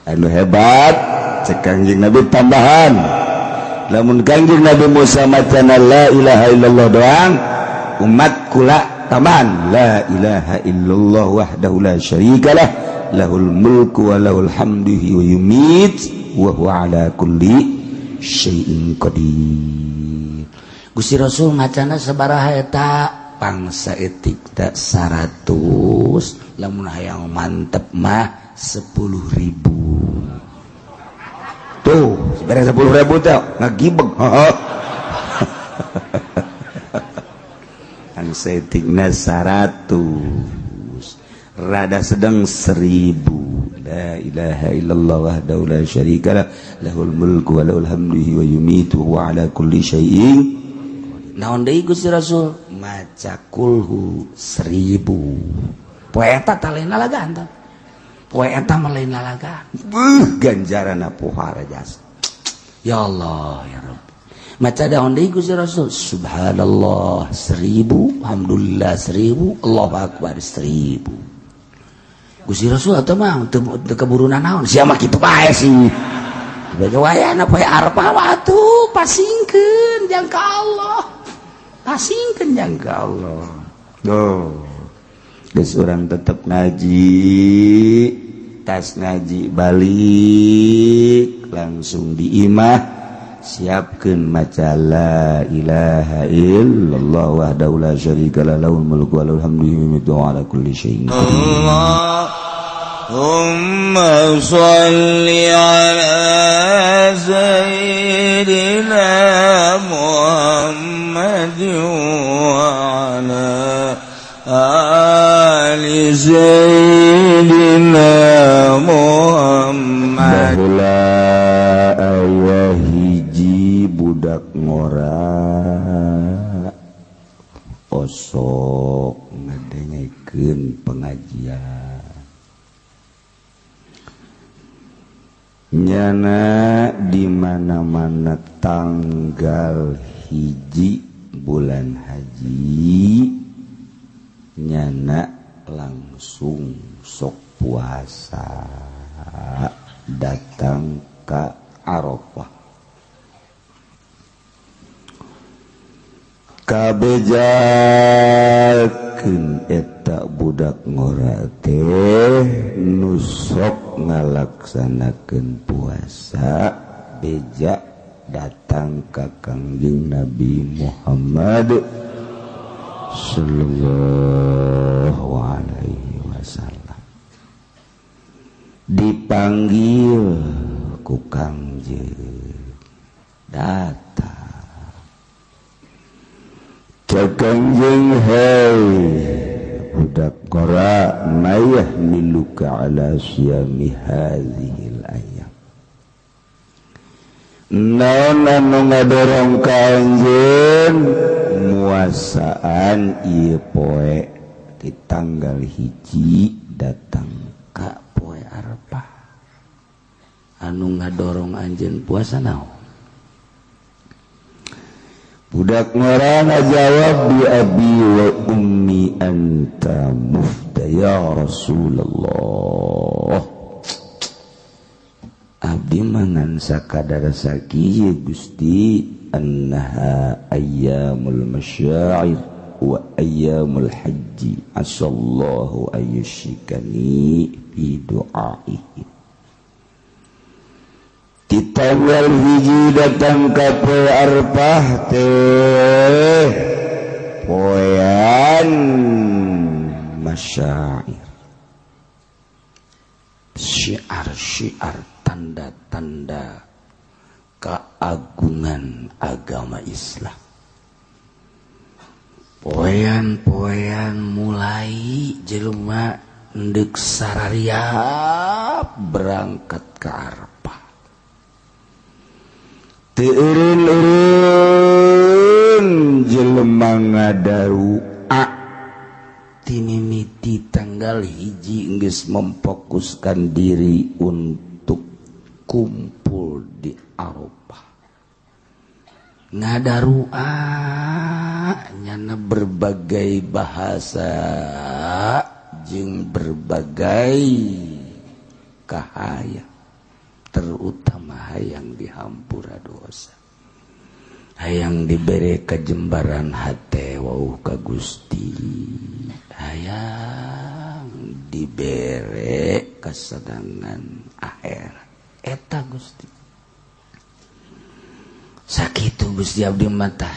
anu hebat cek Kangjeng Nabi tambahan lamun Kangjeng Nabi Musa macana la ilaha illallah doang umat kula tambahan la ilaha illallah wahdahu la syarikalah lahul mulku wa lahul hamdu wa yumit wa huwa ala kulli syai'in qadir. Gusti Rasul macana sabaraha eta pangsa etik tak 100 lamun hayang mantep mah 10.000 tuh sebenarnya 10.000 teh ngagibeg pangsa etikna 100 rada sedang 1000 la ilaha illallah wahdahu la syarikalah lahul mulku wa lahul hamdu wa yumitu wa ala kulli syai'in naon deui Gusti Rasul maca kulhu 1000 poe eta lain lalagan tah poe eta mah lain lalagan ganjaranna pohara jasa ya Allah ya Rabb maca daon deui Gusti Rasul subhanallah 1000 alhamdulillah 1000 Allahu akbar 1000 Gusti Rasul atau mah teu keburunan naon sia mah kitu bae sih bege wayana poe Arafah atuh pasingkeun jang ka Allah pasingkeun jang ka Allah geus urang tetep ngaji tas ngaji balik langsung diimah siapkeun maca la ilaha illallah wahdahu la syarikalah lahul mulku wa lahul hamdu wa ala kulli syai'in qadir. Allahumma shalli ala sayyidina Muhammad wa ala ali sayyidina Muhammad budak ngora osok ngadengekeun pengajian nyana di mana-mana tanggal 1 bulan haji nyana langsung sok puasa datang ka Arafah kabejakeun eta budak ngora teh nu sok ngalaksanakeun puasa beja datang ka Kangjeng Nabi Muhammad sallallahu alaihi wasallam dipanggil ku Kangjeng datang Kangjeng hai budak qora mayah miluka ala syami hadhil ayam naon anu ngadorong Kangjeng muasaan ieu poe di tanggal 1 datang ka poe Arafah anu ngadorong anjeun puasa naon budak ngora ngajawab bi abi wa ummi anta mufta ya Rasulullah abdi mangan sakadar sakieu Gusti annaha ayyamul masyair wa ayyamul haji asallahu ayyushikani fi du'aihi di tanggal 1 datang ka poe Arafah teh poean masyair syiar-syiar tanda-tanda keagungan agama Islam poean-poean mulai jelema endek sarariap berangkat ke Arafah teureun-eureun jelema ngadarua timimiti tanggal 1 geus memfokuskan diri untuk kumpul di Arafah ngadarua nyana berbagai bahasa jeung berbagai kahaya terutama hayang dihampura dosa, hayang diberi kejembaran hate wau ka Gusti, hayang diberi kesenangan akhirat eta Gusti. Sakitu Gusti abdi mata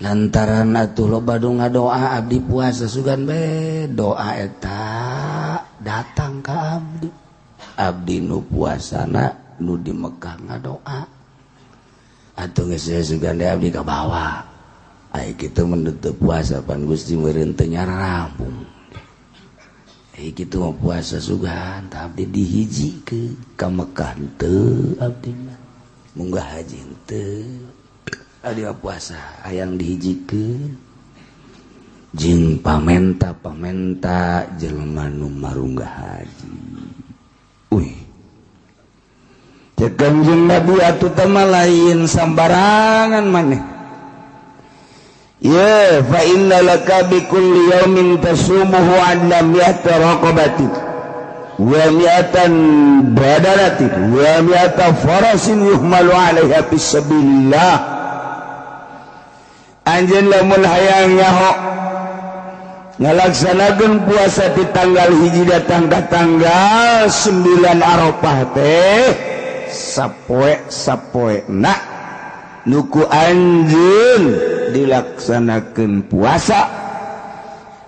lantaran atuh loba nu ngadoa abdi puasa sugan be doa eta datang ka abdi. Abdi nu puasana nu di Mekah ngadoa atuh geus sugan abdi ka bawah ai kitu menutup puasa pan Gusti meureun teu nyarambung ai kitu mah puasa sugan tah abdi dihijikeun ka Mekah teu abdi mah munggah haji teu abdi mah puasa hayang dihijikeun jeung pamenta jelema nu marunggah haji. Cek Kanjeng Nabi atuh teh lain sambarangan maneh. Ya fa inna laka bi kulli yaumin tasumuhu adla mi'ata raqabatin wa mi'atan badaratin wa mi'ata farasin yuhmalu 'alaiha fi sabilillah. Anjeun lamun hayang nyaho ngalaksanakeun puasa di tanggal hiji datang ka tanggal 9 Arafah teh sapoe-sapoena nuku anjeun dilaksanakeun puasa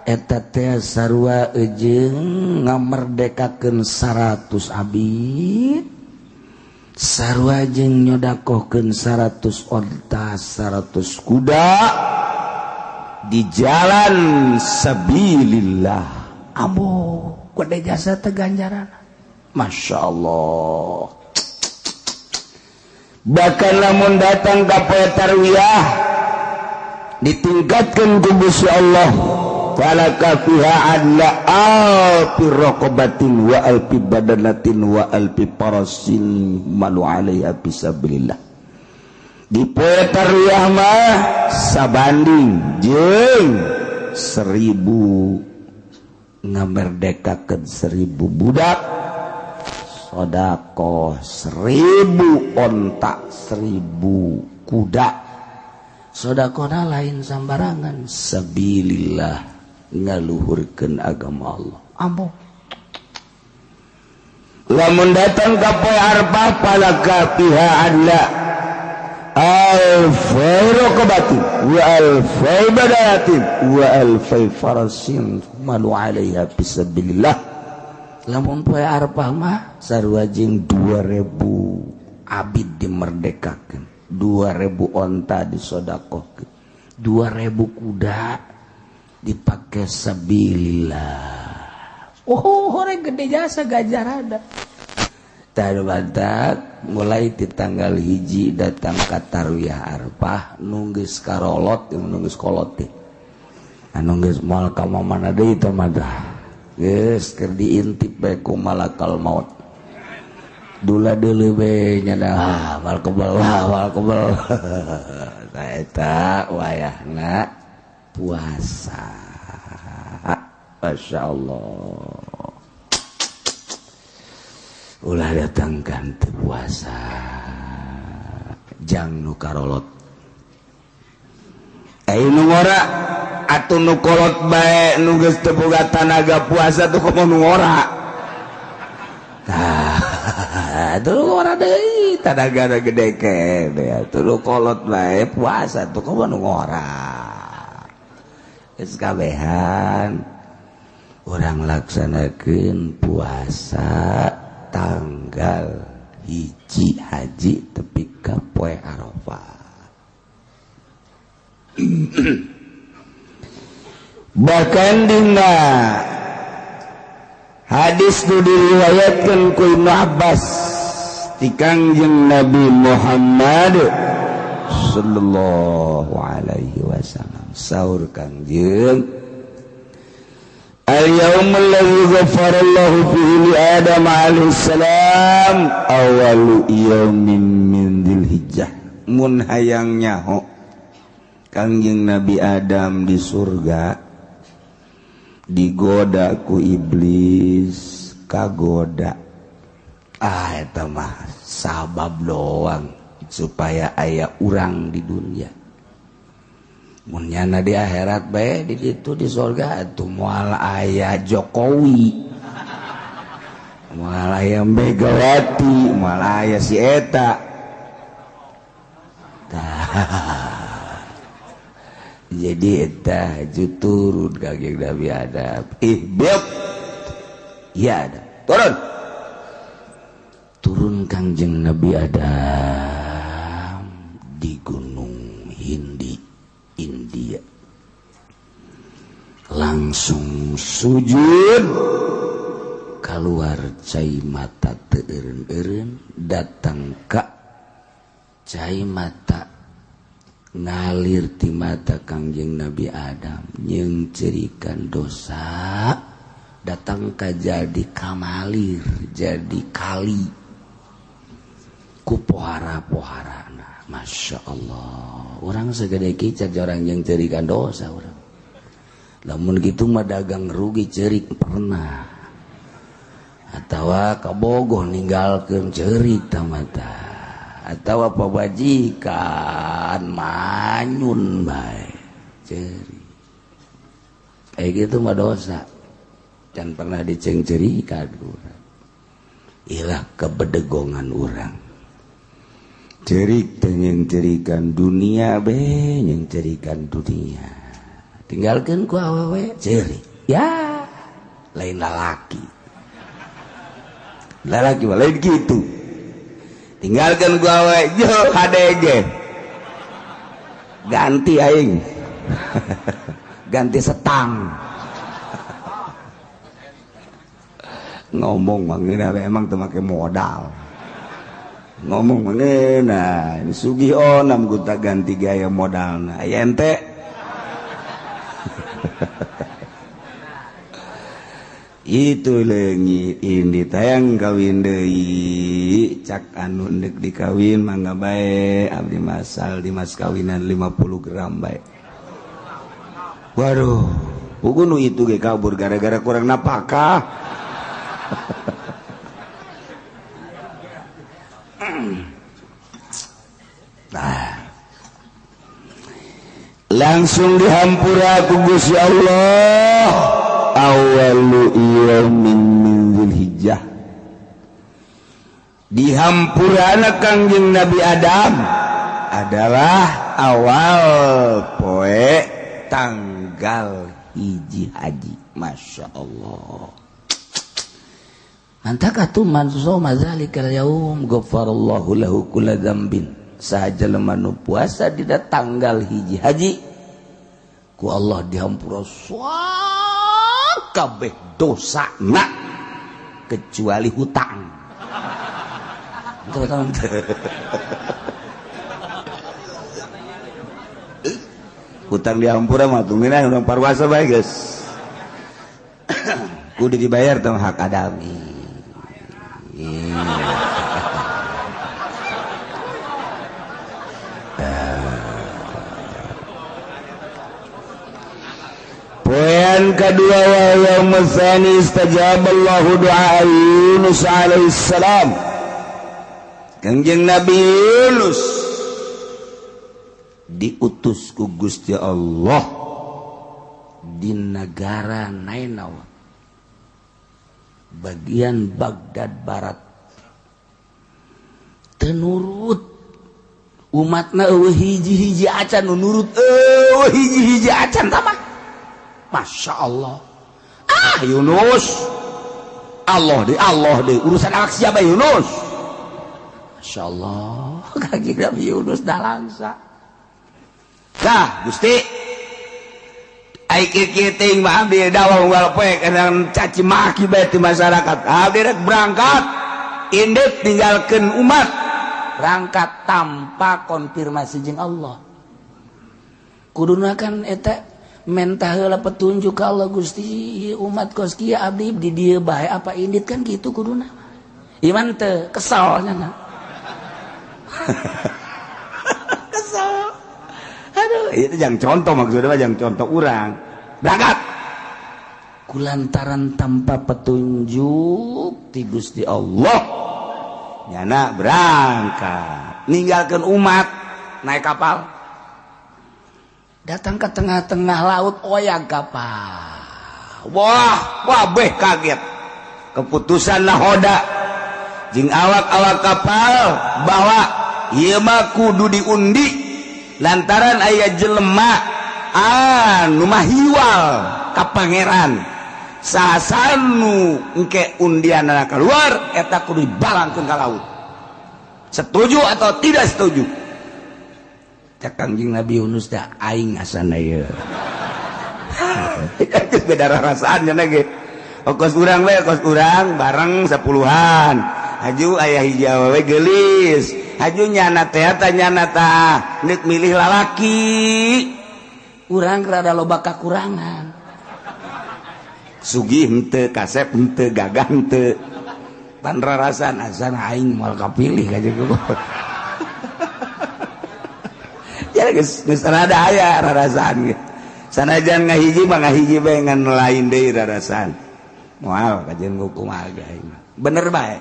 eta teh sarua eujeung ngamerdekakeun 100 abid, sarua jeung nyodakohkeun 100 onta 100 kuda di jalan sabilillah. Abo kudu jasa teh ganjaran masyaallah. Bahkan lamun datang ka poe tarwiyah ditingkatkeun ku Gusti Allah falaka fiha adla alfi raqabatin wa alfi badanatin wa alfi farasin malu alaiha fisabilillah. Di poe tarwiyah mah sabanding jeung 1000 ngamerdekakeun 1000 budak, sodako 1000 onta 1000 kuda. Sodakona lain sambarangan sabilillah ngaluhurkeun agama Allah. Ambo lamun datang ka poe Arafah palaka fiha adla alfai raqabatin wa alfai badaratin wa alfai farasin malu alaiha fisabilillah. Lamun poe Arafah mah sarua jeung 2000 abid dimerdekakeun, 2000 onta disodakohkeun, 2000 kuda dipake sabilillah. Oh, horeng gede jasa gajarana. Tadu batak mulai di tanggal hiji datang ka tarwiyah Arafah nunggeus karolot nunggeus kolot teh. Anu geus moal ka mana deui teh mah geus keur diintip bae ku malakal maut. Dula deuleu we nyana wal kebal. Tah eta wayahna puasa. Masyaallah. Ulah datangkan teu puasa jang nu karolot. Ai nu ngora atuh nu kolot bae nu geus teu boga tanaga puasa tuh komo nu ngora. Tah, atuh nu ngora deui tanagana gede kene atuh nu kolot bae puasa tuh komo nu ngora. Geus kabehan urang laksanakeun puasa tanggal hiji haji tepi ka poe Arafah. Bahkan dina hadis nu diriwayatkeun ku Ibnu Abbas ti Kangjeng Nabi Muhammad sallallahu alaihi wasallam saur Kangjeng al-yawmul ladzi ghafarallahu fihi li Adam alaihi salam awalu yaumin min Dzulhijjah. Mun hayang nyaho Kangjeng Nabi Adam di surga digoda ku iblis kagoda Eta mah sabab doang supaya aya urang di dunia. Mun nyana di akhirat bae di ditu di surga atuh moal aya Jokowi, moal aya Megawati, moal aya si eta. Tah. Jadi eta juturun kageng Nabi Adam. Ihbib. Ya Adam. Turun. Turun Kangjeng Nabi Adam di Gunung Hindi, India. Langsung sujud. Keluar cai mata teu eureun-eureun datang ka cai mata ngalir ti mata Kangjeng Nabi Adam nyengcerikan dosa datang ka jadi kamalir jadi kali ku pohara-poharana. Masya Allah, orang segede kicat orang yang cerikan dosa orang. Lamun gitu mah dagang rugi cerik pernah atawa kabogoh ninggalkeun cerik tamata atau apa bajikan manyun bae ceri kayak gitu mah dosa dan pernah diceng-cerikan urang ilah kebedegongan urang cerik teh nyeng-cerikan dunia be nyeng-cerikan dunia tinggalkeun ku awewe cerik ya lain lalaki mah lain gitu tinggalkan gua we yo HDG ganti aing ganti setang ngomong mangeuna emang teu make modal ngomong mangeuna ini sugihonam guta ganti gaya modalna aya ente itu leungit ini tayang kawin deui cak anu neuk dikawin mangga bae abdi masal di mas kawinan 50 gram bae. Waduh puguh nu itu ge kabur gara-gara kurang napakah. Nah langsung dihampura ku Gusti Allah awalu yaumin min Dzulhijjah dihampurana Kangjeng Nabi Adam adalah awal poe tanggal hiji haji. Masya Allah mantap atuh man soma zalikal yaum ghafarallahu lahu kulla dzambin saja lemanu puasa dina tanggal hiji haji ku Allah dihampura kabeh dosa nak kecuali hutang. Hutang dihampura mah tumina urang parwasa bae geus. Kudu dibayar teh hak adami. Poin kedua wa yaum tsani istajaballahu du'a Yunus alaihi salam. Kangjeng Nabi Yunus diutus ku Gusti Allah di negara Nainawa bagian Baghdad Barat teu nurut umatna eueuh hiji-hiji acan nu nurut eueuh hiji-hiji acan tamah. Masya Allah Yunus Allah deh urusan awak siapa Yunus. Masya Allah Kangjeng Nabi Yunus dah langsa nah Gusti aik kiting mah abdi dakwah unggal poe kadang caci maki bae ti masyarakat abdi rek berangkat indep tinggalkeun umat berangkat tanpa konfirmasi jeung Allah kuduna kan eta mentah heula petunjuk ka Allah Gusti umat kos kieu abdi di dieu bae apa indit kan gitu kuduna iman teu kesal nya kesal aduh itu jangan contoh maksudnya jangan contoh urang berangkat kulantaran tanpa petunjuk ti Gusti Allah nyana berangkat ninggalkan umat naik kapal datang ke tengah-tengah laut oyang kapal wah beh kaget keputusan nahoda jeung awak-awak kapal bahwa ieu mah kudu diundi lantaran aya jelema anu mah hiwal ka pangeran sasanu engke undianna keluar eta kudu dibalangkeun ka laut setuju atau tidak setuju cak Kangjeng Nabi Yunus da aing asana ieu beda rasaan nya ge kos urang bareng 10-an haju aya hiji awewe geulis haju nyana teh nek milih lalaki urang rada loba kakurangan sugih henteu kasep henteu gagah henteu pan rarasan asan aing moal kapilih ka jeung ya geus rada aya rarasan sanajan ngahiji mah ngahiji bae ngan lain deui rarasan moal ka jeung hukum agama bener bae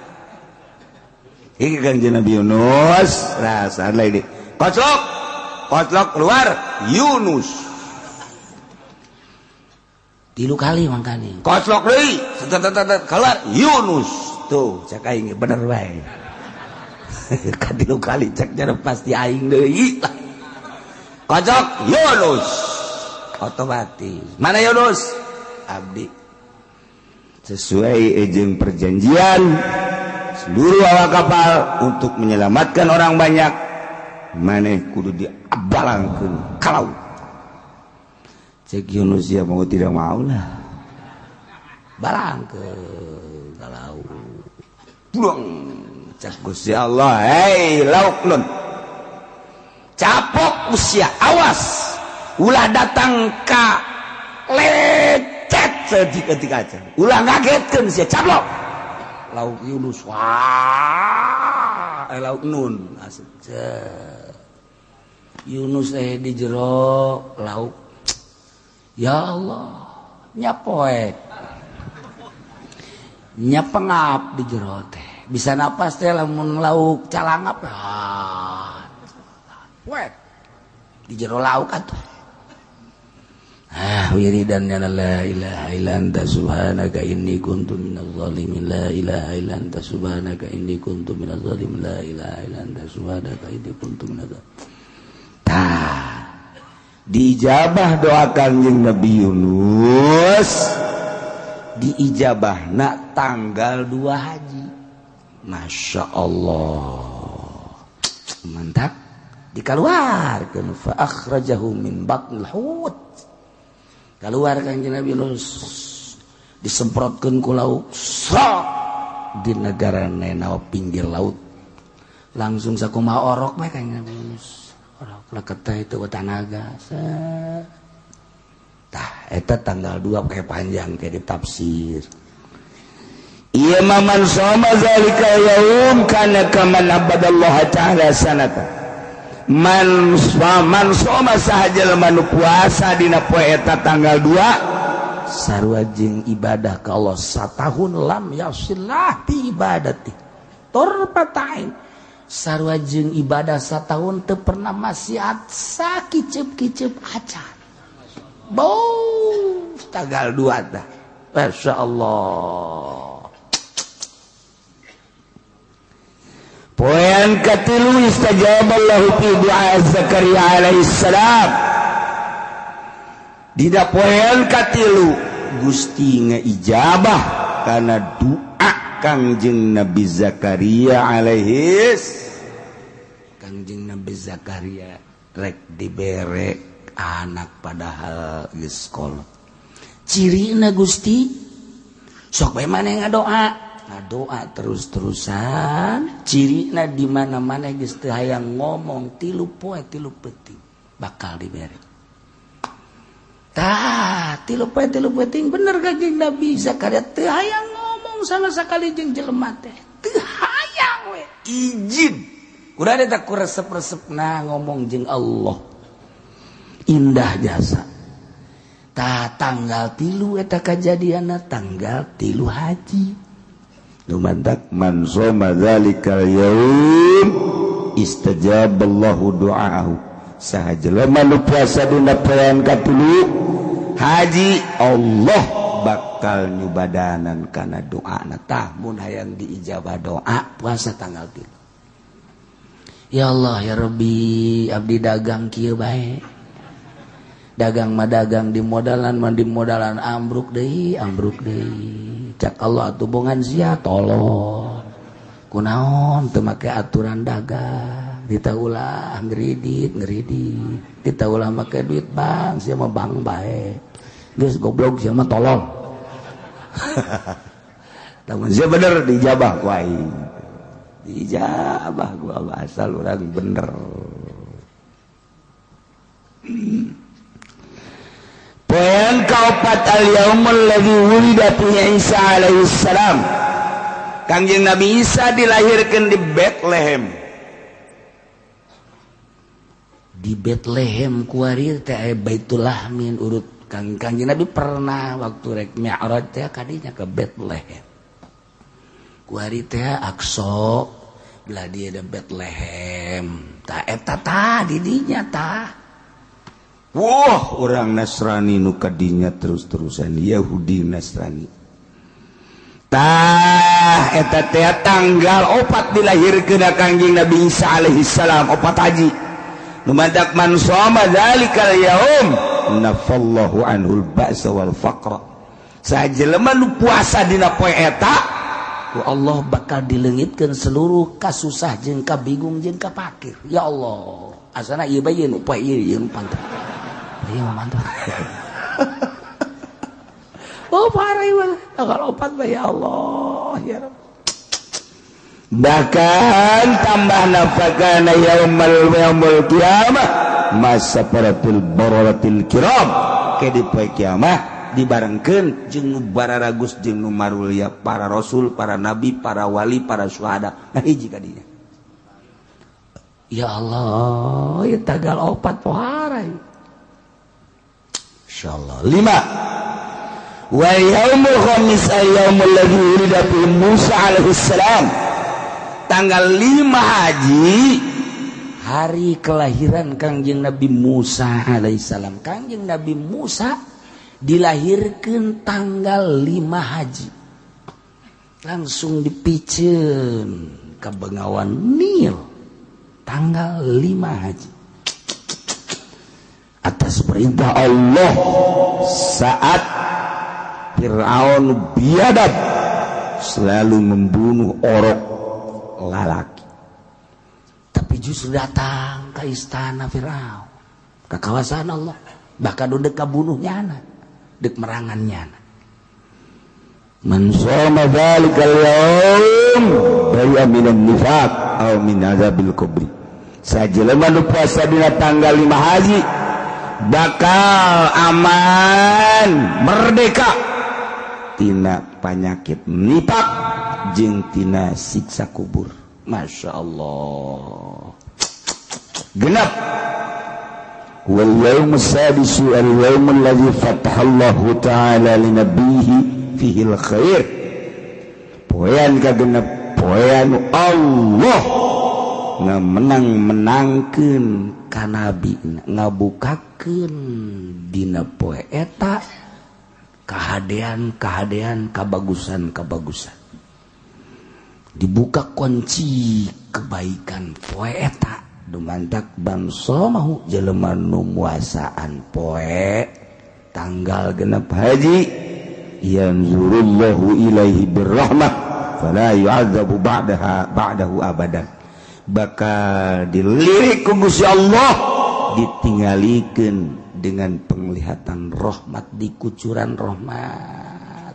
iki Kangjeng Nabi Yunus rarasan lain kotlok keluar Yunus 3 kali mangkani kotlok deui keluar Yunus tuh cak aing bener bae ka 3 kali cak jana pasti aing deui kotlok Yunus otomatis mana Yunus abdi sesuai jeung perjanjian seluruh awak kapal untuk menyelamatkan orang banyak maneh kudu diabalangkeun ka laut cek Yunus ya mau tidak mau lah balangkeun ka laut pulang cek Gusti Allah hei lauk nun capok usia awas ulah datang ka lecet seketika aja ulah ngagetkeun sia cablok lauk Yunus wah lauk nun asep Yunus di jero lauk ya Allah nyapoe nyapengap di jero teh bisa napas teh lamun lauk calangap wet di jero lauk atuh wiridan ya la ilaha illa anta subhanaka inni kuntu minadz zalimin la ilaha illa anta subhanaka inni kuntu minadz zalimin la ilaha illa anta subhanaka inni kuntu minadz diijabah doa Kangjeng Nabi Yunus diijabahna tanggal 2 haji Masya Allah mantap dikeluarkan fa akhrajahu min batnil hut keluar Kangjeng Nabi Yunus disemprotkeun ku lauk sok di negara nenawa pinggir laut langsung sakumaha orok mah Kangjeng Nabi Yunus orok leket teh itu tanaga tah eta tanggal 2 kayak panjang kayak ditafsir ieu mah man shoma zalika yaum kana kaman abadallaha ta'ala sanata man shoma sahaja lemanu puasa dina poe eta tanggal 2 sarua jeung ibadah ka Allah satahun lam yasillah ti ibadati torpatain sarua jeung ibadah satahun teu pernah maksiat sakicep-kicep acan bau tanggal 2 tah masyaallah poean katilu istajaballahu fi du'a Zakaria alaihi salam dina poean katilu Gusti ngaijabah kana doa Kangjeng Nabi Zakaria Kangjeng Nabi Zakaria rek dibere anak padahal geus sekolah cirina Gusti sok bae maneh ngadoa terus-terusan cirina di mana-mana geus teu hayang ngomong 3 poe 3 peuting bakal dibere tah 3 poe 3 peuting bener Kangjeng Nabi Zakaria teu hayang ngomong sama sakali jeung jelema teh teu hayang we izin kudu eta ku resep-resepna ngomong jeung Allah indah jasa tah tanggal 3 eta kajadianna tanggal 3 haji lumantak man shoma dzalikal yaum istajaballahu du'aahu saha jelema nu puasa dina poean katulu haji Allah bakal nyubadanan kana doana tah mun hayang diijabah doa puasa tanggal 3. Ya Allah ya Rabbi abdi dagang kieu bae dagang mah dagang di modalan ambruk deui cak Allah atuh bongan sia tolong kunaon teu make aturan dagang ditaulah ngeridit ditaulah make duit bang sia mah bang bae geus goblok sia mah tolong lamun sia bener dijabah ku aing dijabah gua asal urang bener. Poean kaopat al-yaumul ladzi wulida fihi Isa alaihi salam. Kangjeng Nabi Isa dilahirkeun di Bethlehem. Di Bethlehem kuari teh Baitul Lahmin urut Kangjeng Nabi pernah waktu rek Mi'raj teh kadinya ke Bethlehem. Kuari teh Aqsa belah dia ada Bethlehem. Ta eta ta di dinya ta. Wah, orang Nasrani nu kadinya terus-terusan Yahudi Nasrani. Tah eta teh tanggal 4 dilahirkeun Kangjeng Nabi Isa alaihi salam 4 haji. Lumadak man shoma dzalikal yaum nafallahu anhul ba'sa wal faqra. Sajelema nu puasa dina poe eta ku Allah bakal dileungitkeun seluruh kasusah jeung kabingung jeung kapakir. Ya Allah, asana ieu bae nu poe ieu nu pantah. Ieu mantap. Oh parah ieu tanggal 4 bae ya Allah ya Rabb. Bahkan tambah nafakana yaumul qiyamah masa paratul bararatil kiram ke di poe kiamah dibarengkeun jeung bararagus jeung nu marulia para rasul, para nabi, para wali, para syuhada. Nah hiji kadinya. Ya Allah, ieu tanggal 4 pohara. Insyaallah. 5. Wa yaumul khamis al-yaumul ladzi wulida fi Musa alaihi salam. Tanggal 5 haji hari kelahiran Kangjeng Nabi Musa alaihissalam. Kangjeng Nabi Musa dilahirkan tanggal 5 haji langsung dipikeun ka Bengawan Nil tanggal 5 haji atas perintah Allah saat Fir'aun biadab selalu membunuh orok lalaki tapi justru datang ke istana Firaun ke kawasan Allah bahkan udah kabunuhnya anak dek merangannya anak man shoma dzalikal yaum bari'a minan nifaq aw min azabil kubri sajelema nu puasa dina tanggal 5 haji bakal aman merdeka tina panyakit nifaq jeung tina siksa kubur. Masya Allah. Genap. Wal yawmus sadisu al yawmul ladzi fatahallahu ta'ala li nabiyhi fihi al khair. Poean kagenep poean Allah ngamenang-menangkeun ka nabi ngabukakeun dina poe eta kahadean kabagusan dibuka kunci kebaikan poe eta dumantak bangsa mahu jelema nu muasaan poe tanggal genep haji yanzurullahu ilaihi birrahmah fala yu'adzabu ba'dahu abadan bakal dilirik ku Gusti Allah ditinggalikeun dengan penglihatan rahmat di kucuran rahmat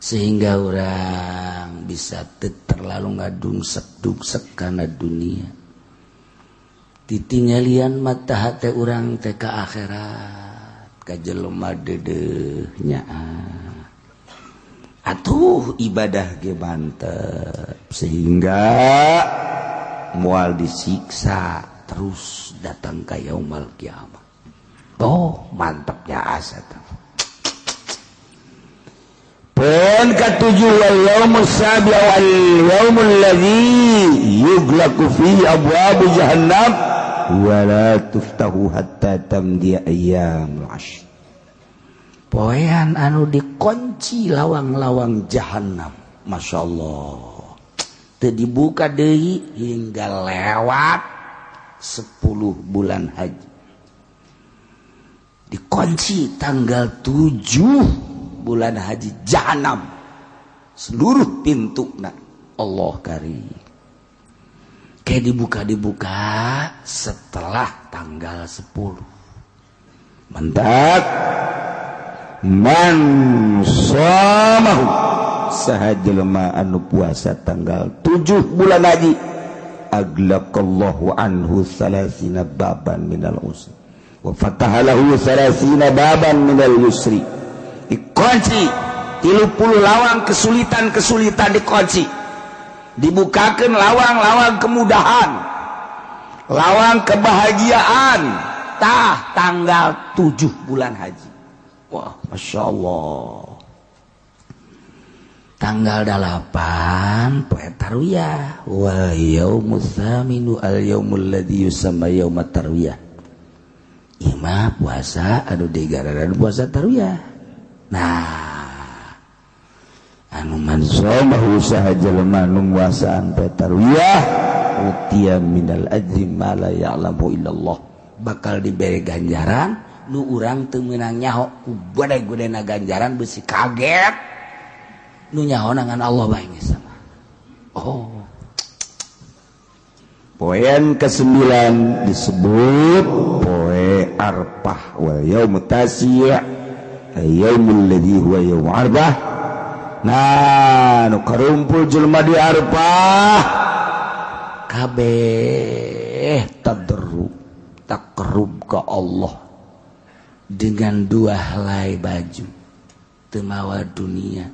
sehingga orang bisa terlalu ngadungsek kana dunia ditinggalian mata hati orang teh ka akhirat ka jelema dedeuhnya atuh ibadah ge mantep sehingga moal disiksa terus datang ke yaumul kiamah. Oh, mantapnya asa tuh. poin katujuh wal yaumul sabi' wal yaumul ladzi yughlaqu fihi abwabu jahannam wa la tuftahu hatta tamdiya ayyamul ashr. Poean anu dikunci lawang-lawang jahannam. Masya Allah. Teu dibuka deui hingga lewat 10 bulan haji. Dikunci tanggal 7 bulan haji jahannam. Seluruh pintu-na Allah karim. Kayak dibuka setelah tanggal 10. Mantap. Man shamahu sahajelema anu puasa tanggal 7 bulan haji aglaqallahu anhu 30 baban minal usri wa fatahalahu 30 baban minal yusri. Dikunci 30 lawang kesulitan dikunci, dibukakan lawang-lawang kemudahan, lawang kebahagiaan tanggal 7 bulan haji. Wah, Masya Allah. Tanggal 8 poe tarwiyah. Wa yaumuz zaminu al yaumul ladzi yusamma yaumat tarwiyah. Ima puasa anu digararan puasa tarwiyah. Nah, anu man shamahu sahajelema nu puasaan poe tarwiyah utiya minal ajri ma la ya'lamu illallah. Bakal diberi ganjaran nu urang teu meunang nyaho ku gede-gedena ganjaran beusi kaget nu nyaho ngan Allah bae geus sama. Oh. Poin ke-9 disebut poe Arfah wa yaumut tasi' yaumul ladzi huwa yaum Arfah. Nah, nu karumpul jelema di Arfah kabeh tadarru takrub ka Allah dengan 2 helai baju, teu mawa dunia,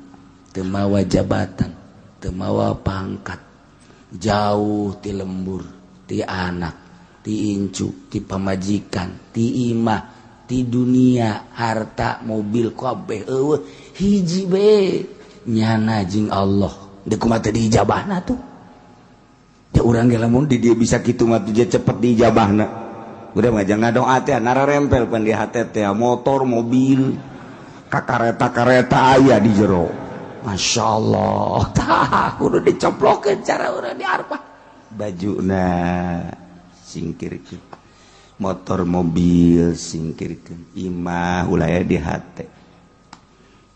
teu mawa jabatan, teu mawa pangkat, jauh ti lembur, ti anak, ti incu, ti pamajikan, ti imah, ti dunia, harta, mobil, kabeh eueuh hiji bae nyana jeung Allah. Deuk kumaha teh diijabahna tuh. Ya urang ge lamun di dieu bisa kitu mah teh cepet diijabahna. Udah mah jangan doa teh nara rempel pan di hate teh motor mobil kakareta aya di jero. Masya Allah. Tah kudu dicoplokeun cara urang di Arfah. Bajuna singkirkeun. Motor mobil singkirkeun. Imah ulah di hate.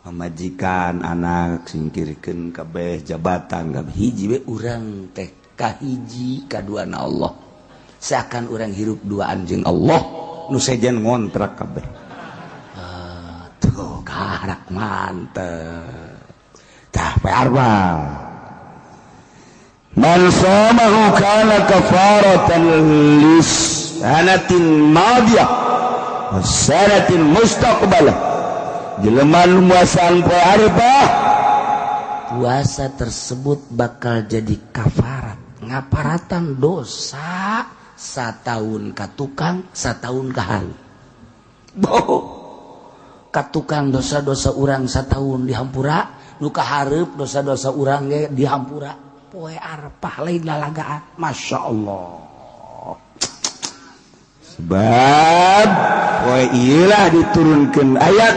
Pamajikan anak singkirkeun kabeh jabatan kabeh hiji we urang teh kahiji kaduana Allah. Seakan orang hirup duaan jeung Allah nu sejen ngontrak kabeh. Tuh karak mantep. Tah poe Arfah. Man shamahu kana kafaratan lis sanatin madiyah wa sanatin mustaqbalah. Jelema nu muasaan poe Arfah, puasa tersebut bakal jadi kafarat, ngaparatan dosa satahun ka tukang, satahun ka hari. Ka tukang dosa-dosa urang satahun dihampura, nu ka hareup dosa-dosa urang ge dihampura. Poe Arfah lain lalagaan. Masya Allah. Sebab poe ieu lah diturunkeun ayat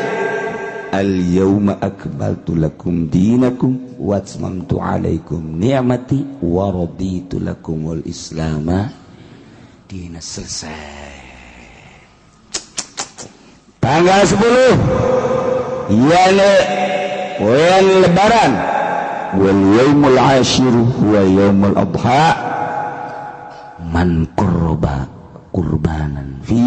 al-yauma akmaltu lakum dinakum wa atmamtu alaikum ni'mati wa raditu lakumul islama dina. Selesai. Tanggal 10 yani poin lebaran wal yaumul ashir wa yaumul adha man qurba qurbanan fi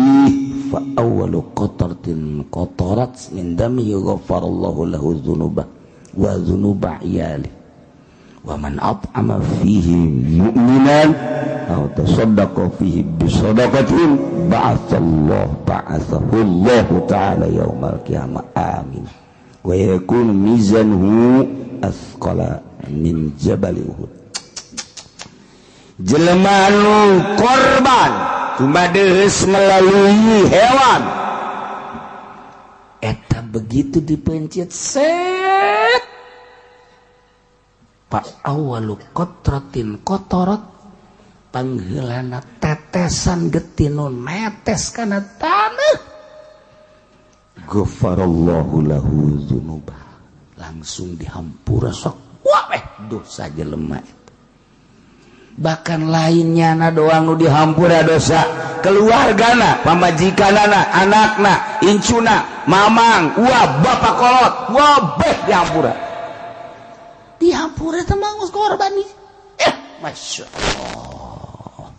fa awwalu qatratin qatarat min dami yughfarallahu lahu dzunuba wa dzunuba iyali wa man at'ama fihi mu'minan aw tasaddaqa fihi bi sadaqatin ba'athahu Allah ta'ala yaumal qiyamah amin wa yakunu mizanuhu athqala min jabal Uhud. Jelema anu korban kumadeus melalui hewan eta begitu dipencet set Pak awalu kotrotin kotorot pangheulana tetesan getinun netes kana tanah ghafarallahu lahu dzunubah langsung dihampura sok weh dosa jelema itu. Bahkan lainnya na doang nu dihampura dosa keluargana pamajikanana anakna incuna mamang wah bapak kolot wah beh dihampura temang korban nih masya Allah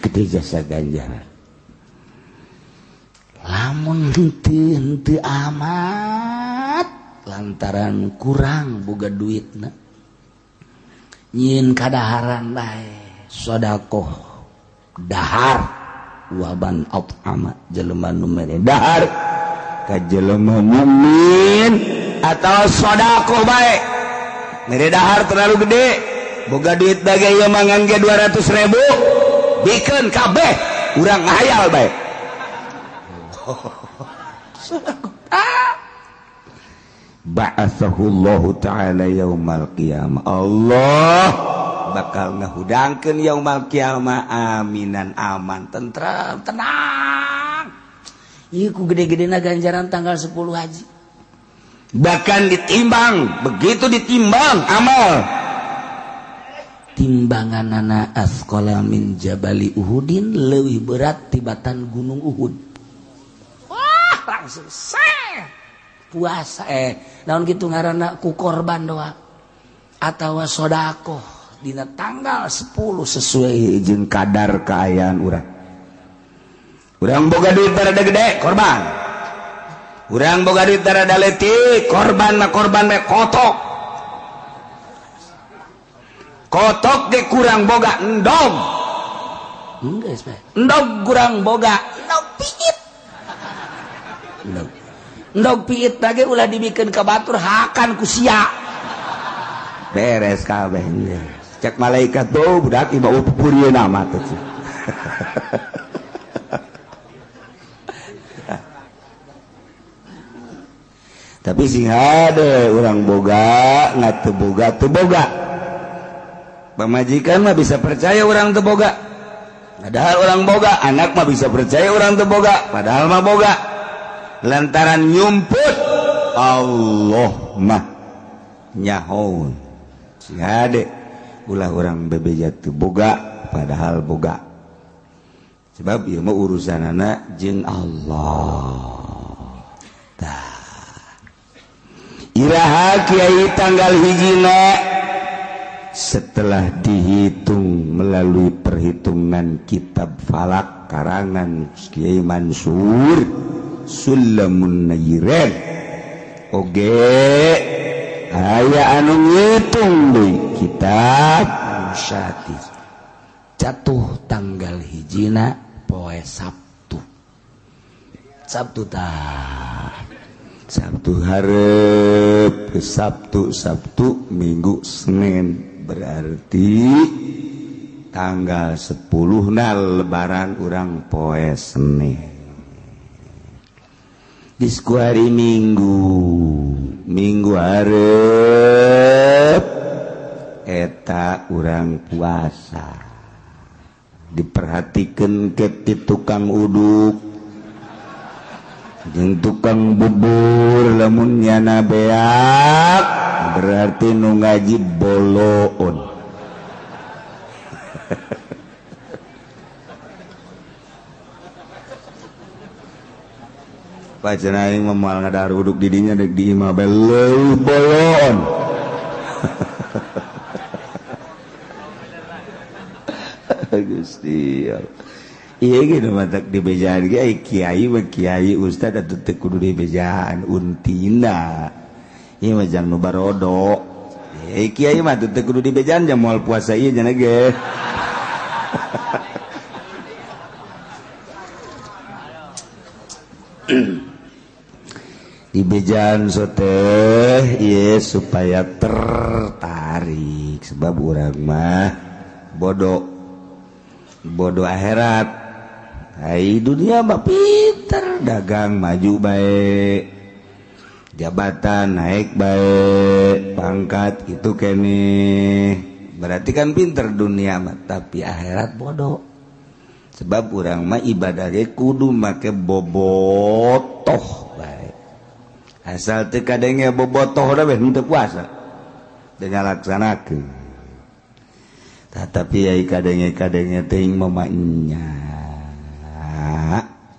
gede jasa ganjaran lamun henteu amat lantaran kurang boga duitna nyin kadaharan bae sedekah dahar waban at'ama jelema nu mere dahar ka jelema mukmin atawa sedekah bae mere dahar terlalu gede boga duit bage ieu mah ngangge 200.000 bikeun kabeh urang ngahayal bae ba'atsahullahu ta'ala yaumal qiyamah Allah bakal ngahudangkeun yaumal qiyamah aminan aman tentram tenang ieu ku gede-gedena ganjaran tanggal 10 haji bahkan ditimbang begitu ditimbang amal timbanganana asqala min jabali uhudin leuwih berat tibatan gunung Uhud wah langsung puasa naon kitu ngaranna ku korban doa atawa sedekah dina tanggal 10 sesuai jeung kadar kaayaan urang boga duit rada gede korban urang boga duit rada leutik korban mah kotok ge kurang boga endog geus bae endog kurang boga endog piit endog piit lagi ulah dibikeun ka batur hakan ku sia beres kabeh cek malaikat tuh budak ieu bau pupurieuna mah teh tapi sing hade urang boga ngateu boga teu boga pamajikan mah bisa percaya urang teu boga padahal urang boga anak mah bisa percaya urang teu boga padahal mah boga lantaran nyumput Allah mah nyahoun si hade ulah urang bebeja teu boga padahal boga sebab ieu mah urusanana jeung Allah iraha kiai tanggal hijina setelah dihitung melalui perhitungan kitab falak karangan Kiai Mansur Sulamun Nairen oge aya anu ngitung deui kitab Musyati jatuh tanggal hijina poe Sabtu tah Sabtu hareup Sabtu Minggu Senin berarti tanggal 10 lebaran urang poe Senin disku hari Minggu hareup eta urang puasa diperhatikeun ke ti tukang uduk jeung tukang bubur lamun nyana beak berarti nu ngaji boloon pacenah aing mah moal ngadahar uduk di dinya deuk di imah beleuh boloon Gusti iya gitu matak di bejaan kiai mah kiai ustad atuh teu kudu di bejaan untina ieu mah jang nu barodo kiai mah teu kudu di bejaan jang moal puasa ieu nya ge di bejaan soteh ieu supaya tertarik sebab urang mah bodoh akhirat hai dunia mah pinter dagang maju baik jabatan naik baik pangkat itu kene berarti kan pinter dunia mah tapi akhirat bodoh sebab urang mah ibadah ge kudu make bobotoh bae asal teu kadenge bobotoh da beh henteu puasa teu ngalaksanakeun tetapi ai kadenge-kadenge teuing mamanya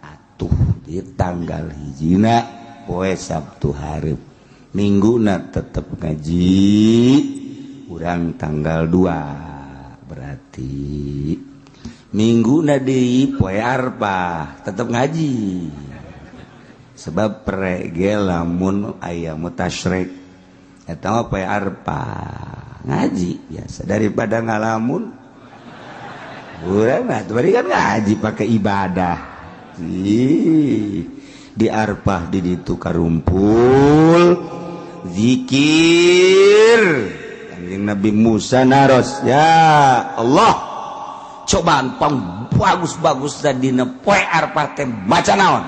atuh di tanggal hijina poe Sabtu hareup mingguna tetep ngaji urang tanggal 2 berarti mingguna deui poe Arfah tetep ngaji sebab perege lamun aya mutasyrik eta mah poe Arfah ngaji biasa daripada ngalamun urang mah bari kan ngaji pakai ibadah di Arfah di ditu karumpul zikir kanjeng Nabi Musa naros ya Allah cobaan pang bagus-bagus dina poe Arfah teh maca naon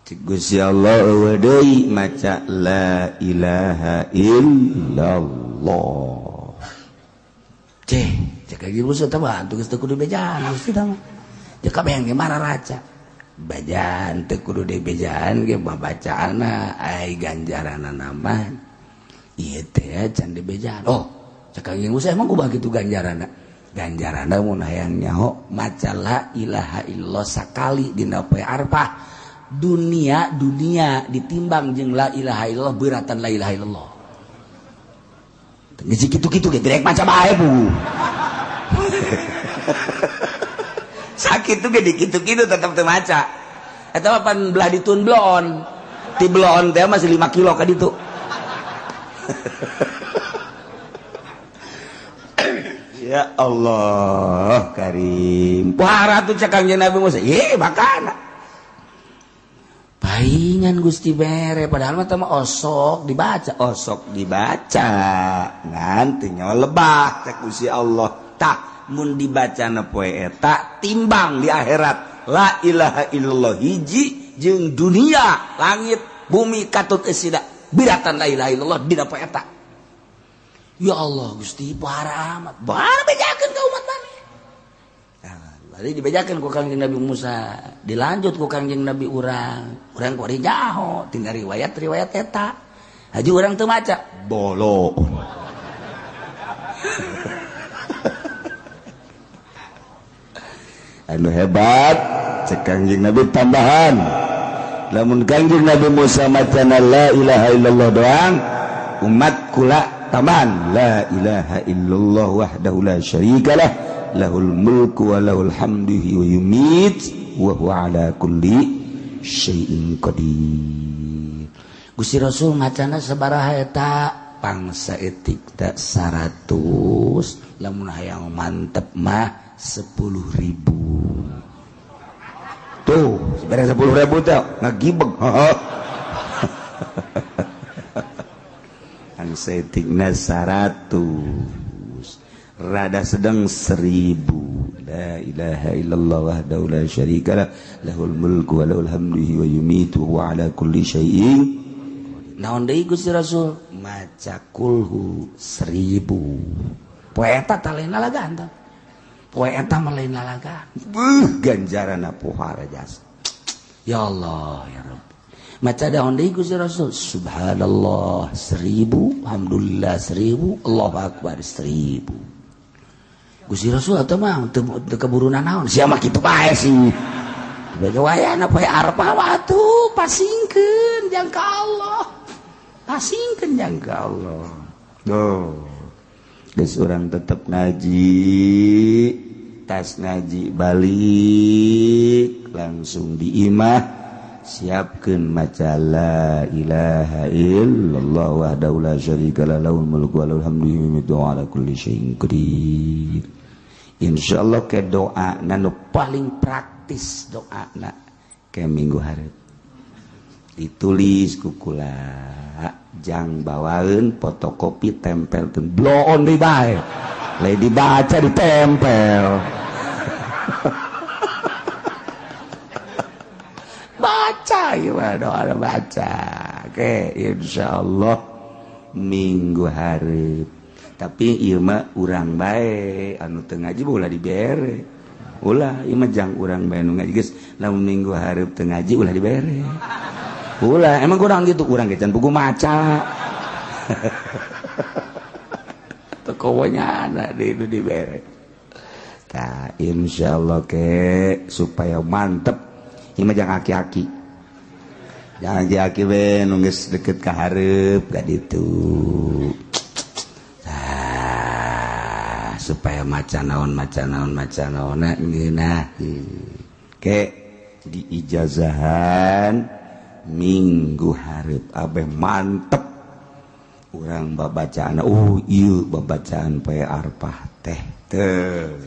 Gusti Allah eueuh deui maca la ilaha illallah cek lagi Musa teh bantu geus teu kudu bejaan Gusti tah jeung kabeh ge marah raca bajaan teu kudu dibejaan ge babacaanna ai ganjaranna nambah ieu teh can dibejaan oh cek lagi Musa emang kumaha kitu ganjaranna mun hayang nyaho maca la ilaha illallah sakali dina poe Arfah dunia ditimbang jeung la ilaha illallah beuratan la ilaha illallah geus kitu-kitu ge direk maca bae Bu sakitu ge dikitu-kitu tetep teu maca eta mah pan belah ditun blon ti blon teh masih 5 kilo ka ditu ya Allah karim pohara tuh cakang Nabi Musa makana paingan Gusti bere padahal mah teh osok dibaca ngan teu nyawa lebah cek Gusti Allah tak mun dibacana poe eta timbang di akhirat la ilaha illallah hiji jeung dunia langit bumi katut esida biratan la ilaha illallah dina poe eta ya Allah Gusti pohara amat bara bejakeun ka umat maneh bari dibejakeun ku Kangjeng Nabi Musa dilanjut ku Kangjeng Nabi urang kuari nyaho tina riwayat eta haji urang teu maca bolo anu hebat cek Kangjeng Nabi tambahan lamun Kangjeng Nabi Musa macana la ilaha illallah doang umat kula tambahan la ilaha illallah wahdahu la syarikalah lahul mulku wa lahul hamdu wa yumit wa huwa ala kulli syai'in qadir Gusti Rasul macana sabaraha eta pangsa etik tak 100 lamun hayang mantep mah 10.000 tuh sebenarnya 10.000 teh ngagibeg pangsa etikna 100 rada sedang 1000 la ilaha illallah wahdahu la syarikalah lahul mulku wa lahul hamdu wa yumitu wa ala kulli syai'in naon deui Gusti Rasul maca kulhu 1000 poe eta tah lain lalagan tah poe eta mah lain lalagan ganjaranna pohara jasa ya Allah ya Rabb maca daon deui Gusti Rasul subhanallah 1000 alhamdulillah 1000 Allahu akbar 1000 Gusti Rasul atau mah teu keburunan naon sia mah kitu bae sih bege wayana poe Arfah atuh pasingkeun jang ka Allah pasingkeun jang ka Allah geus urang tetep ngaji tas ngaji balik langsung diimah siapkeun maca la ilaha illallah wahdahu la syarikalah lahul mulku wa lahul hamdu wa ala kulli syai'in qadir insyaallah ke doa nu paling praktis doana ke minggu hareup ditulis ku kula jang bawaeun fotokopi tempelkeun bloon deui bae lain dibaca ditempel baca doa baca oke insyaallah minggu hareup tapi ieu mah urang bae anu teu ngaji ulah dibere ulah ieu mah jang urang bae nu ngaji geus lamun minggu hareup teu ngaji ulah dibere ulah emang kurang gitu urang ge can pugu maca teu kowonya ana di dibere tah insyaallah ke supaya mantep ieu mah jang aki-aki jangan aki-aki we nu geus deukeut ka hareup ka ditu supaya maca naon ngeunah ke di ijazahan minggu hareup abeh mantep urang babacaan ieu babacaan poe arpah teh teu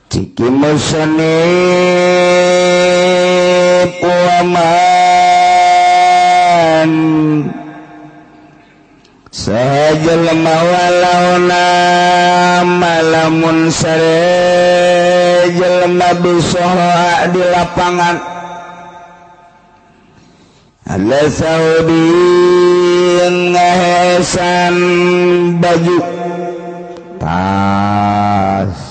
ciki musnib waman sajelma walauna malamun sare jelma bisoha di lapangan ala saudi ngahesan baju tas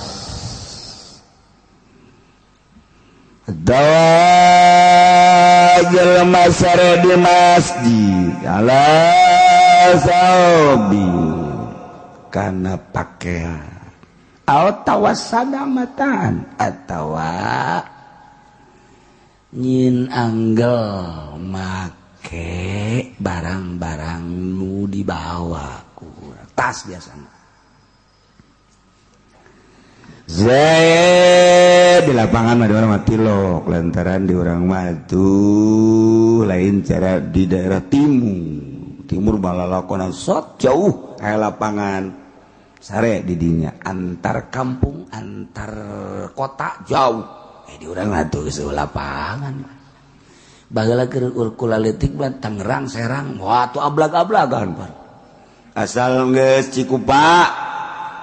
dawa jelma sare di masjid ala saudi karena pakaian atawa sadamatan atawa nyin anggel make barang-barang nu dibawa ku tas biasanya Zaid di lapangan mah di orang mah tilok lantaran di orang mah lain cara di daerah timur balalakonan sok jauh kayak lapangan sare di dinya antar kampung antar kota jauh di urang mah tuh geus lapangan bagala keur kula leutik mah Tangerang Serang wah tuh ablag-ablagan Pak asal geus Cikupa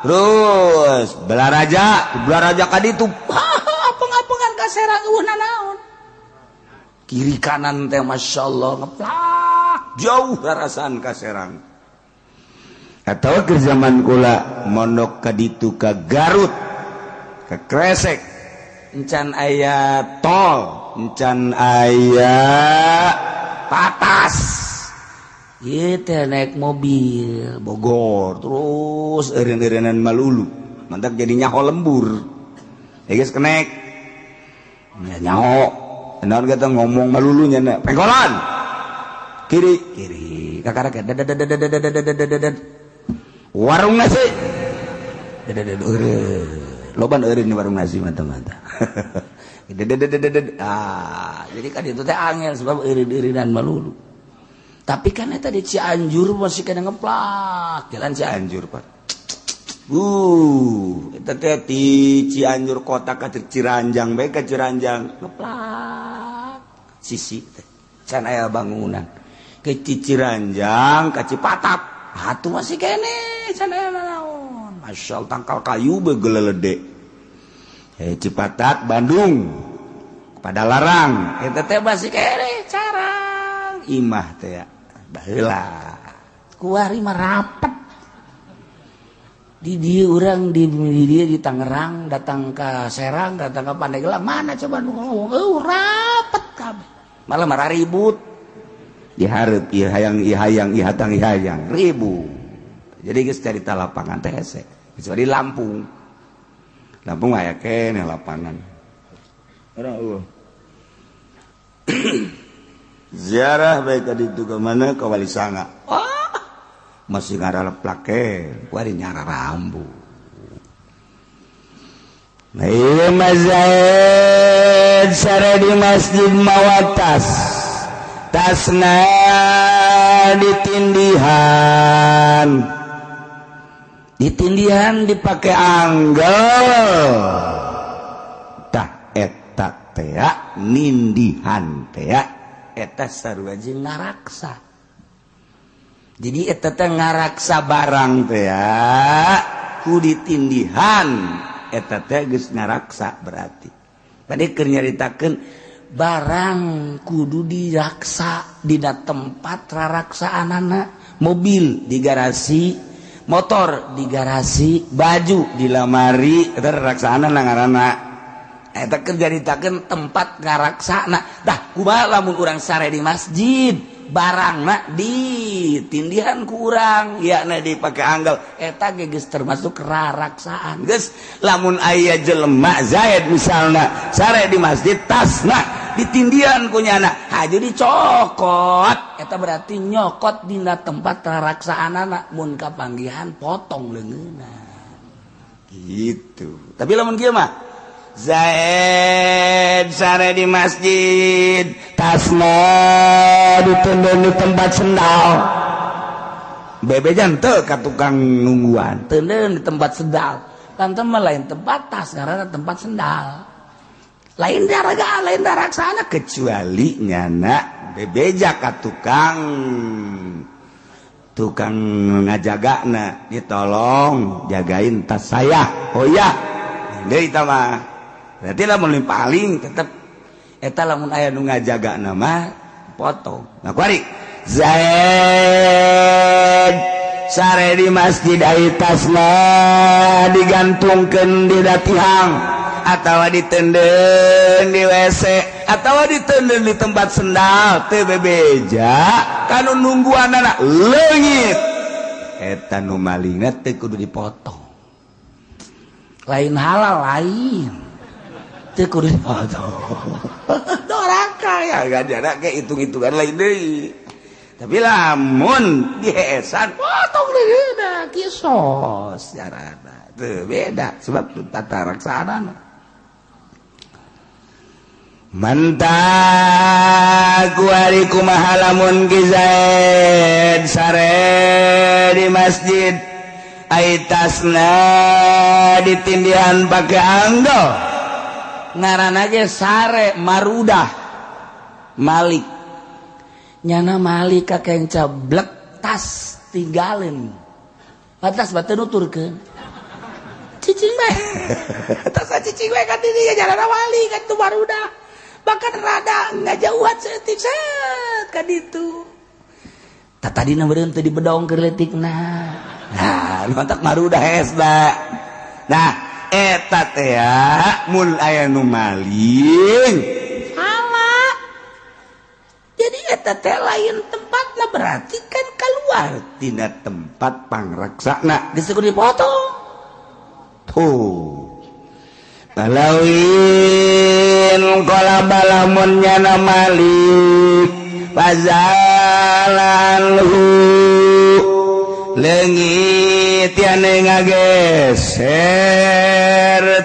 terus Belaraja ka ditu apeng-apengan ka Serang eueuhna naon kiri kanan teh masyaallah ngeplak jauh rarasan ka Serang atawa keur zaman kula mondok ka ditu ka Garut ka Kresek encan aya tol encan aya patas ieu teh naik mobil Bogor terus eureun-eureunnan Malulu mantap jadi nyaho lembur geus kenek nyaho naon kata ngomong Malulunya na pengkolan kiri kakarek warung nasi loban eureun di warung nasi mantap-mantap jadi kan itu teh angel sebab eureun-eureunnan Malulu tapi kan eta di Cianjur masih kena ngeplak jalan Cianjur Pak eta teh di Cianjur kota ka Ciranjang bae ka Ciranjang ngeplak sisi teh can aya bangunan ke Ciranjang ka Cipatat atuh masih kene can aya naon masyaallah tangkal kayu bae gelelede Cipatat Bandung pada larang eta teh masih kene carang imah teh ya baheula kuari mah rapet di dieu urang di dieu di Tangerang datang ke Serang datang ke Pandeglang mana coba nu ngomong rapet kabeh malah marah ribut dihareup ieu hayang ieu hatang ieu hayang ribut jadi geus carita lapangan teh hese kecuali Lampung aya keneh lapangan urang ziarah baik ka ditu ka mana ka Wali Sanga masih ngaralep plake kuari nyara rambu ieu mazhaid sare di masjid mawatas tasna ditindihan dipake anggel tah eta teh nindihan teh eta sarua jeung ngaraksa jadi eta teh ngaraksa barang teh ku ditindihan eta teh geus ngaraksa berarti. Tadi keur nyaritakeun barang kudu diraksa dina tempat raraksaanana, mobil di garasi, motor di garasi, baju di lamari, eta raraksaanana ngaranna. Eta keur nyaritakeun tempat ngaraksana. Tah kumaha lamun urang sare di masjid? Barangna ditindihan ku urang yakna dipake anggal eta ge geus termasuk raraksaan geus lamun aya jelema Zaid misalna sare di masjid tasna ditindihan ku nyana haju dicokot eta berarti nyokot dina tempat raraksaanana mun kapanggihan potong leungeunna gitu. Tapi lamun kieu mah Zaid sare di masjid tasna ditendon di tempat sendal bebejan teu ka tukang nungguan tendon di tempat sendal kan mah lain tempat tas karena tempat sendal lain daraga lain daraksana kecuali nyana bebeja ka tukang ngajagana ditolong jagain tas saya oh ya deui tah mah berarti lamun paling tetep eta lamun aya nu ngajaga nama potong. Nah kuari Zaid sare di masjid aya tasna digantungkeun di datihang atawa ditendeuh di WC atawa ditendeuh di tempat sendal teu bebeja kanu nungguanana leungit eta nu malingna teu kudu dipotong. Lain halal lain teu kudu dipotong. Doraka ya gadana ge hitung-hitungan lain deui. Tapi lamun diheesan potong leungeunna kisos carana. Teu beda sebab tata raksaanana. Mantag kuari kumaha lamun ki Zaid sare di masjid aitasna ditindihan pake anggo ngaranna ge sare marudah Malik nyana Malik kakek cablek tas tinggalin batas batu nuturkeun cicing mah tas cicing mah kan di jalan Malik kan tu marudah bahkan rada ngajauhan seutik set ka ditu tadina meureun teu dibedong keur leutikna nah mantak marudah hesda nah eta teh mun aya nu maling salah jadi eta teh lain tempatna berarti kan keluar tina tempat pangraksana geus kudu dipotong tuh balawin qala balamun nyana malik fazalanhu leungit tiane ngageser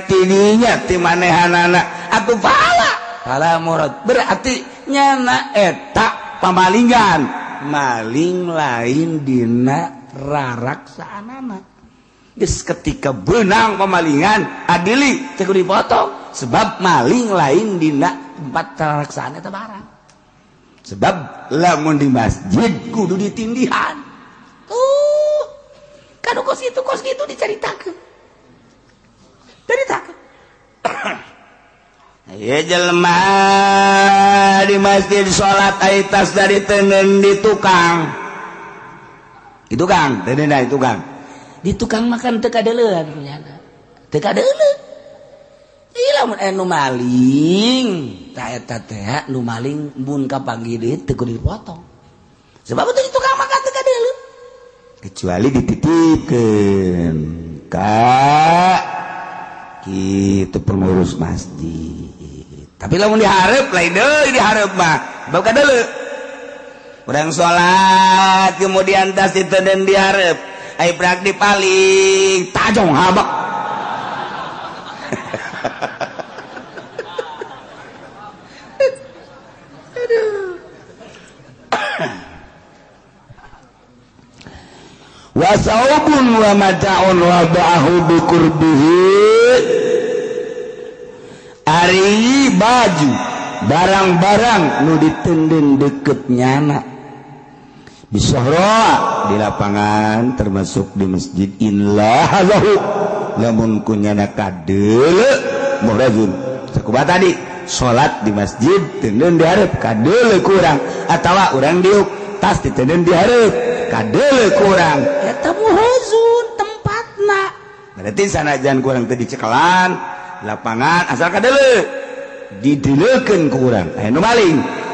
tidinya ti manehanana atuh pala murad berarti nyana eta pamalingan maling lain dina raraksaanana geus ketika beunang pamalingan adili teu kudu dipotong sebab maling lain dina tempat raraksaan eta barang sebab lamun di masjid kudu ditindihan tuh kan kos gitu diceritakan ya jelema di masjid sholat aitas dari tenen di tukang tenen dari tukang di tukang makan teu kadeuleun punyana teu kadeuleun ieu lamun anu maling tah eta teh nu maling mun kapanggih deui teu kudu dipotong sebab itu di tukang makan teu kadeuleun kecuali dititipkeun ka kitu pengurus masjid tapi lamun dihareup lain deui dihareup mah bab kadeuleu urang salat kemudian tas ditenden dihareup ai prak dipaling tajong habak wa saubun wa mata'un wa ba'ahu bi qurbihi ari baju barang-barang nu ditenden deket nyana bisohra di lapangan termasuk di masjid illa hazahu lamun kunyana kadeule muhrazun sakumaha tadi salat di masjid teuneun dihareup kadeule kurang atawa urang diuk tas diteuneun dihareup kadeule kurang eta muhrazun tempatna berarti sanajan kurang teu dicekelan lapangan asal kadeule didileukeun ku urang aya nu maling